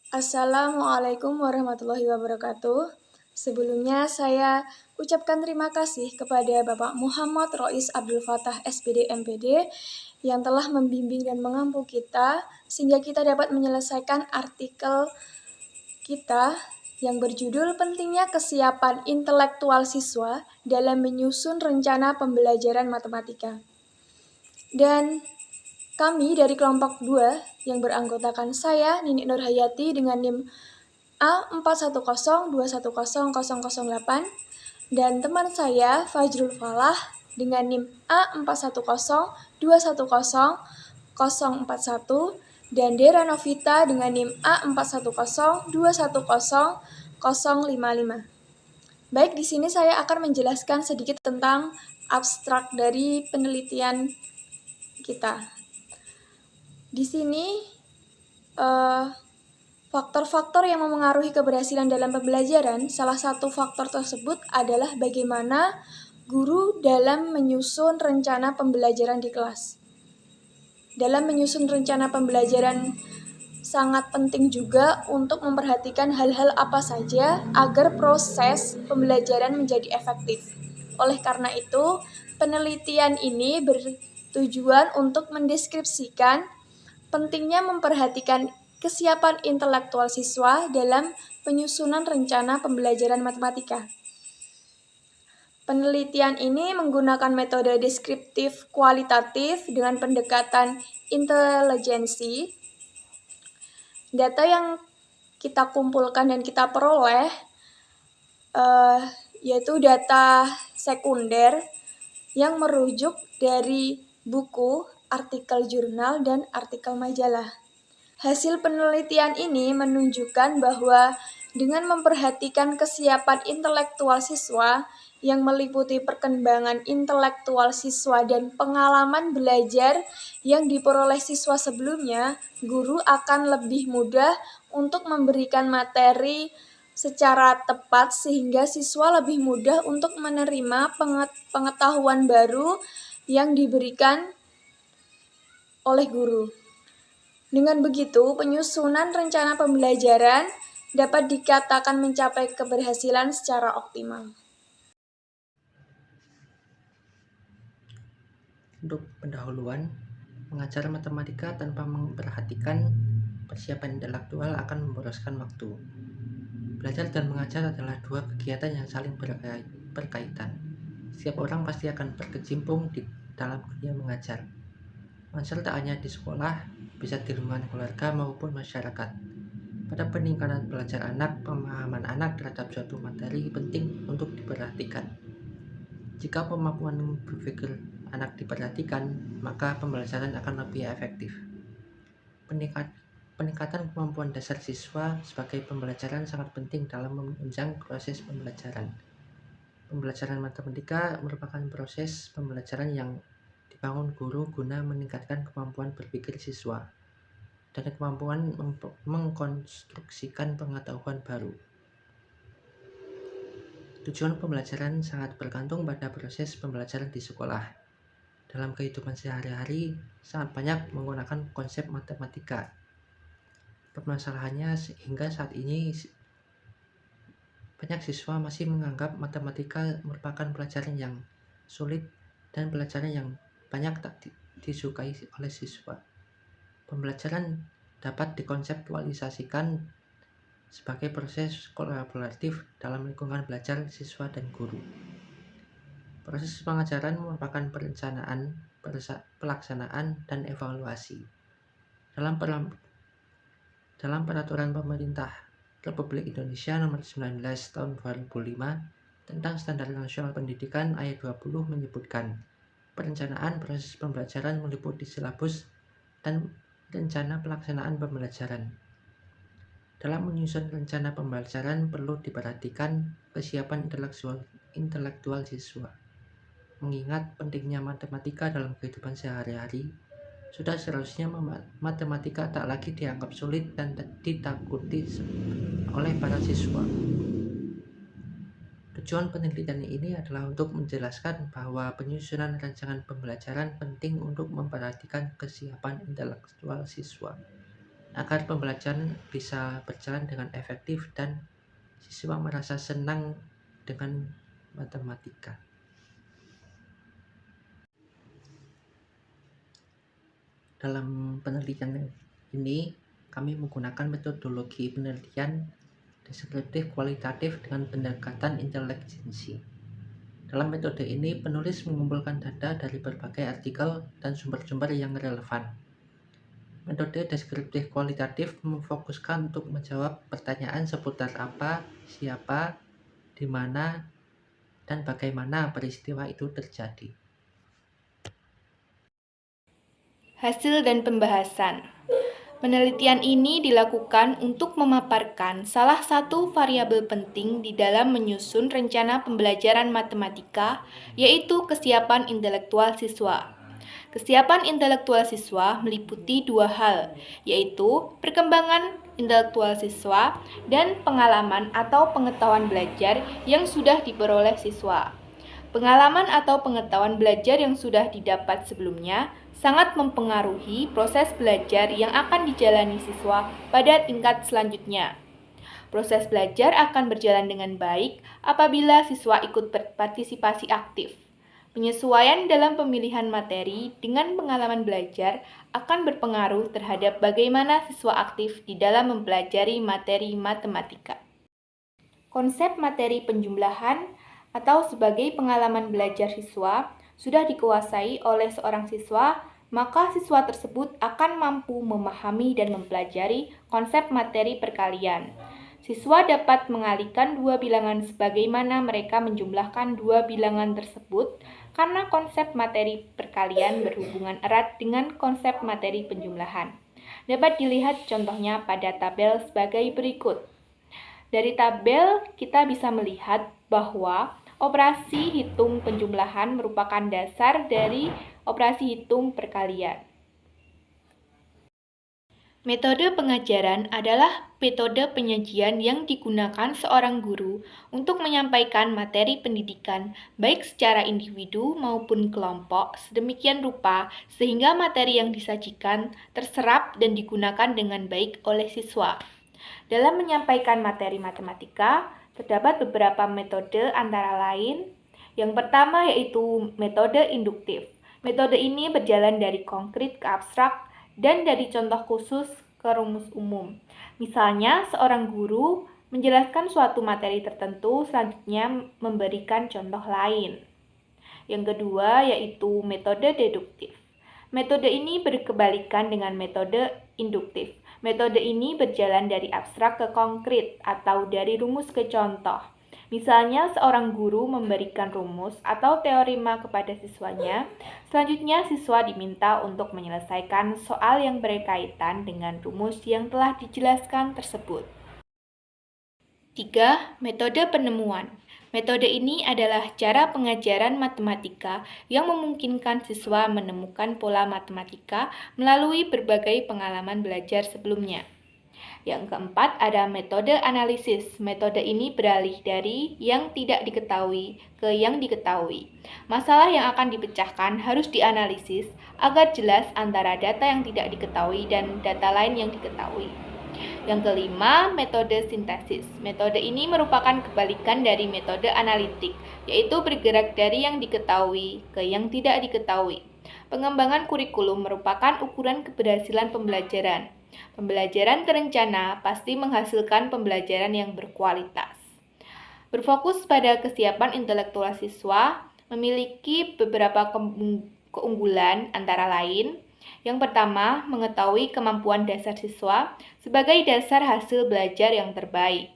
Assalamualaikum warahmatullahi wabarakatuh. Sebelumnya saya ucapkan terima kasih kepada Bapak Muhammad Rois Abdul Fattah SPD MPD yang telah membimbing dan mengampu kita sehingga kita dapat menyelesaikan artikel kita yang berjudul Pentingnya Kesiapan Intelektual Siswa dalam Menyusun Rencana Pembelajaran Matematika. Dan kami dari kelompok 2 yang beranggotakan saya, Ninik Nurhayati dengan NIM A4102100008 dan teman saya Fajrul Falah dengan NIM A4102100041 dan Dera Novita dengan NIM A4102100055. Baik, di sini saya akan menjelaskan sedikit tentang abstrak dari penelitian kita. Di sini faktor-faktor yang memengaruhi keberhasilan dalam pembelajaran, salah satu faktor tersebut adalah bagaimana guru dalam menyusun rencana pembelajaran di kelas. Dalam menyusun rencana pembelajaran sangat penting juga untuk memperhatikan hal-hal apa saja agar proses pembelajaran menjadi efektif. Oleh karena itu, penelitian ini bertujuan untuk mendeskripsikan pentingnya memperhatikan kesiapan intelektual siswa dalam penyusunan rencana pembelajaran matematika. Penelitian ini menggunakan metode deskriptif kualitatif dengan pendekatan intelijensi. Data yang kita kumpulkan dan kita peroleh yaitu data sekunder yang merujuk dari buku, artikel jurnal, dan artikel majalah. Hasil penelitian ini menunjukkan bahwa dengan memperhatikan kesiapan intelektual siswa yang meliputi perkembangan intelektual siswa dan pengalaman belajar yang diperoleh siswa sebelumnya, guru akan lebih mudah untuk memberikan materi secara tepat sehingga siswa lebih mudah untuk menerima pengetahuan baru yang diberikan oleh guru. Dengan begitu, penyusunan rencana pembelajaran dapat dikatakan mencapai keberhasilan secara optimal. Untuk pendahuluan, mengajar matematika tanpa memperhatikan persiapan intelektual akan memboroskan waktu. Belajar dan mengajar adalah dua kegiatan yang saling berkaitan. Setiap orang pasti akan berkecimpung di dalam dunia mengajar. Mengajar tak hanya di sekolah, bisa di lingkungan keluarga maupun masyarakat. Pada peningkatan belajar anak, pemahaman anak terhadap suatu materi penting untuk diperhatikan. Jika kemampuan berpikir anak diperhatikan, maka pembelajaran akan lebih efektif. Peningkatan kemampuan dasar siswa sebagai pembelajaran sangat penting dalam menunjang proses pembelajaran. Pembelajaran matematika merupakan proses pembelajaran yang dibangun guru guna meningkatkan kemampuan berpikir siswa dan kemampuan mengkonstruksikan pengetahuan baru. Tujuan pembelajaran sangat bergantung pada proses pembelajaran di sekolah. Dalam kehidupan sehari-hari, sangat banyak menggunakan konsep matematika. Permasalahannya hingga saat ini banyak siswa masih menganggap matematika merupakan pelajaran yang sulit dan pelajaran yang banyak tak disukai oleh siswa. Pembelajaran dapat dikonseptualisasikan sebagai proses kolaboratif dalam lingkungan belajar siswa dan guru. Proses pengajaran merupakan perencanaan, pelaksanaan, dan evaluasi. Dalam peraturan pemerintah Republik Indonesia nomor 19 tahun 2005 tentang Standar Nasional Pendidikan ayat 20 menyebutkan perencanaan proses pembelajaran meliputi silabus dan rencana pelaksanaan pembelajaran. Dalam menyusun rencana pembelajaran perlu diperhatikan kesiapan intelektual siswa. Mengingat pentingnya matematika dalam kehidupan sehari-hari, sudah seharusnya matematika tak lagi dianggap sulit dan ditakuti oleh para siswa. Tujuan penelitian ini adalah untuk menjelaskan bahwa penyusunan rancangan pembelajaran penting untuk memperhatikan kesiapan intelektual siswa. agar pembelajaran bisa berjalan dengan efektif dan siswa merasa senang dengan matematika. Dalam penelitian ini, kami menggunakan metodologi penelitian deskriptif kualitatif dengan pendekatan intelijensi. Dalam metode ini, penulis mengumpulkan data dari berbagai artikel dan sumber-sumber yang relevan. Metode deskriptif kualitatif memfokuskan untuk menjawab pertanyaan seputar apa, siapa, di mana, dan bagaimana peristiwa itu terjadi. Hasil dan pembahasan. Penelitian ini dilakukan untuk memaparkan salah satu variabel penting di dalam menyusun rencana pembelajaran matematika, yaitu kesiapan intelektual siswa. Kesiapan intelektual siswa meliputi dua hal, yaitu perkembangan intelektual siswa dan pengalaman atau pengetahuan belajar yang sudah diperoleh siswa. Pengalaman atau pengetahuan belajar yang sudah didapat sebelumnya sangat mempengaruhi proses belajar yang akan dijalani siswa pada tingkat selanjutnya. Proses belajar akan berjalan dengan baik apabila siswa ikut berpartisipasi aktif. Penyesuaian dalam pemilihan materi dengan pengalaman belajar akan berpengaruh terhadap bagaimana siswa aktif di dalam mempelajari materi matematika. Konsep materi penjumlahan atau sebagai pengalaman belajar siswa sudah dikuasai oleh seorang siswa, maka siswa tersebut akan mampu memahami dan mempelajari konsep materi perkalian. Siswa dapat mengalihkan dua bilangan sebagaimana mereka menjumlahkan dua bilangan tersebut karena konsep materi perkalian berhubungan erat dengan konsep materi penjumlahan. Dapat dilihat contohnya pada tabel sebagai berikut. Dari tabel kita bisa melihat bahwa operasi hitung penjumlahan merupakan dasar dari operasi hitung perkalian. Metode pengajaran adalah metode penyajian yang digunakan seorang guru untuk menyampaikan materi pendidikan baik secara individu maupun kelompok sedemikian rupa sehingga materi yang disajikan terserap dan digunakan dengan baik oleh siswa. Dalam menyampaikan materi matematika, terdapat beberapa metode antara lain. Yang pertama yaitu metode induktif. Metode ini berjalan dari konkret ke abstrak dan dari contoh khusus ke rumus umum. Misalnya, seorang guru menjelaskan suatu materi tertentu, selanjutnya memberikan contoh lain. Yang kedua yaitu metode deduktif. Metode ini berkebalikan dengan metode induktif. Metode ini berjalan dari abstrak ke konkret atau dari rumus ke contoh. Misalnya, seorang guru memberikan rumus atau teorema kepada siswanya. Selanjutnya, siswa diminta untuk menyelesaikan soal yang berkaitan dengan rumus yang telah dijelaskan tersebut. 3. Metode penemuan. Metode ini adalah cara pengajaran matematika yang memungkinkan siswa menemukan pola matematika melalui berbagai pengalaman belajar sebelumnya. Yang keempat ada metode analisis. Metode ini beralih dari yang tidak diketahui ke yang diketahui. Masalah yang akan dipecahkan harus dianalisis agar jelas antara data yang tidak diketahui dan data lain yang diketahui. Yang kelima, metode sintesis. Metode ini merupakan kebalikan dari metode analitik, yaitu bergerak dari yang diketahui ke yang tidak diketahui. Pengembangan kurikulum merupakan ukuran keberhasilan pembelajaran. Pembelajaran terencana pasti menghasilkan pembelajaran yang berkualitas. Berfokus pada kesiapan intelektual siswa memiliki beberapa keunggulan antara lain. Yang pertama, mengetahui kemampuan dasar siswa sebagai dasar hasil belajar yang terbaik.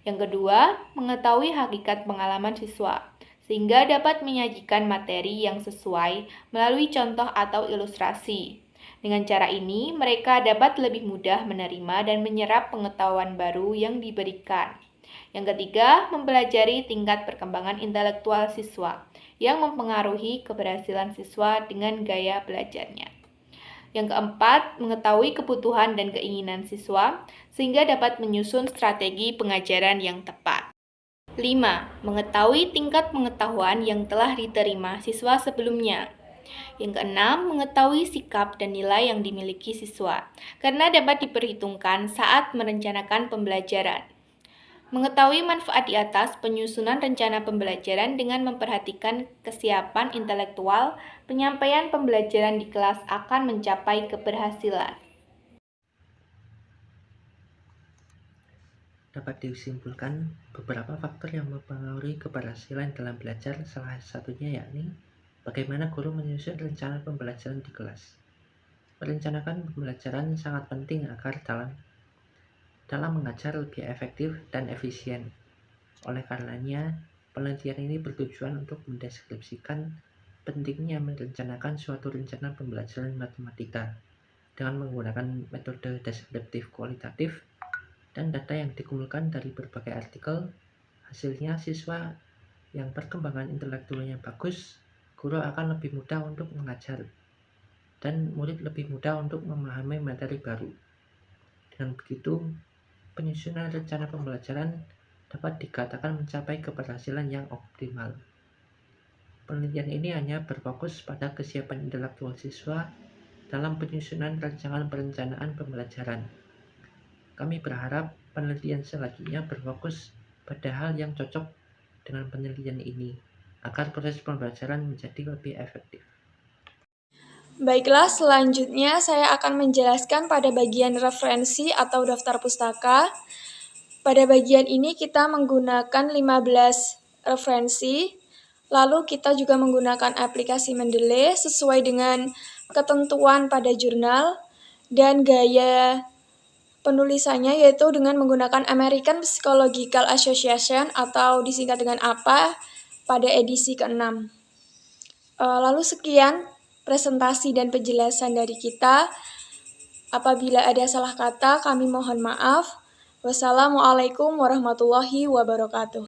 Yang kedua, mengetahui hakikat pengalaman siswa, sehingga dapat menyajikan materi yang sesuai melalui contoh atau ilustrasi. Dengan cara ini, mereka dapat lebih mudah menerima dan menyerap pengetahuan baru yang diberikan. Yang ketiga, mempelajari tingkat perkembangan intelektual siswa yang mempengaruhi keberhasilan siswa dengan gaya belajarnya. Yang keempat, mengetahui kebutuhan dan keinginan siswa sehingga dapat menyusun strategi pengajaran yang tepat. 5. Mengetahui tingkat pengetahuan yang telah diterima siswa sebelumnya. Yang keenam, mengetahui sikap dan nilai yang dimiliki siswa, karena dapat diperhitungkan saat merencanakan pembelajaran. Mengetahui manfaat di atas, penyusunan rencana pembelajaran dengan memperhatikan kesiapan intelektual, penyampaian pembelajaran di kelas akan mencapai keberhasilan. Dapat disimpulkan beberapa faktor yang mempengaruhi keberhasilan dalam belajar, salah satunya yakni bagaimana guru menyusun rencana pembelajaran di kelas. Merencanakan pembelajaran sangat penting agar dalam mengajar lebih efektif dan efisien. Oleh karenanya, penelitian ini bertujuan untuk mendeskripsikan pentingnya merencanakan suatu rencana pembelajaran matematika dengan menggunakan metode deskriptif kualitatif dan data yang dikumpulkan dari berbagai artikel. Hasilnya, siswa yang perkembangan intelektualnya bagus, guru akan lebih mudah untuk mengajar, dan murid lebih mudah untuk memahami materi baru. Dengan begitu, penyusunan rencana pembelajaran dapat dikatakan mencapai keberhasilan yang optimal. Penelitian ini hanya berfokus pada kesiapan intelektual siswa dalam penyusunan rancangan perencanaan pembelajaran. Kami berharap penelitian selanjutnya berfokus pada hal yang cocok dengan penelitian ini, agar proses pembelajaran menjadi lebih efektif. Baiklah, selanjutnya saya akan menjelaskan pada bagian referensi atau daftar pustaka. Pada bagian ini kita menggunakan 15 referensi, lalu kita juga menggunakan aplikasi Mendeley sesuai dengan ketentuan pada jurnal, dan gaya penulisannya yaitu dengan menggunakan American Psychological Association atau disingkat dengan APA pada edisi ke-6. Lalu sekian presentasi dan penjelasan dari kita. Apabila ada salah kata, kami mohon maaf. Wassalamualaikum warahmatullahi wabarakatuh.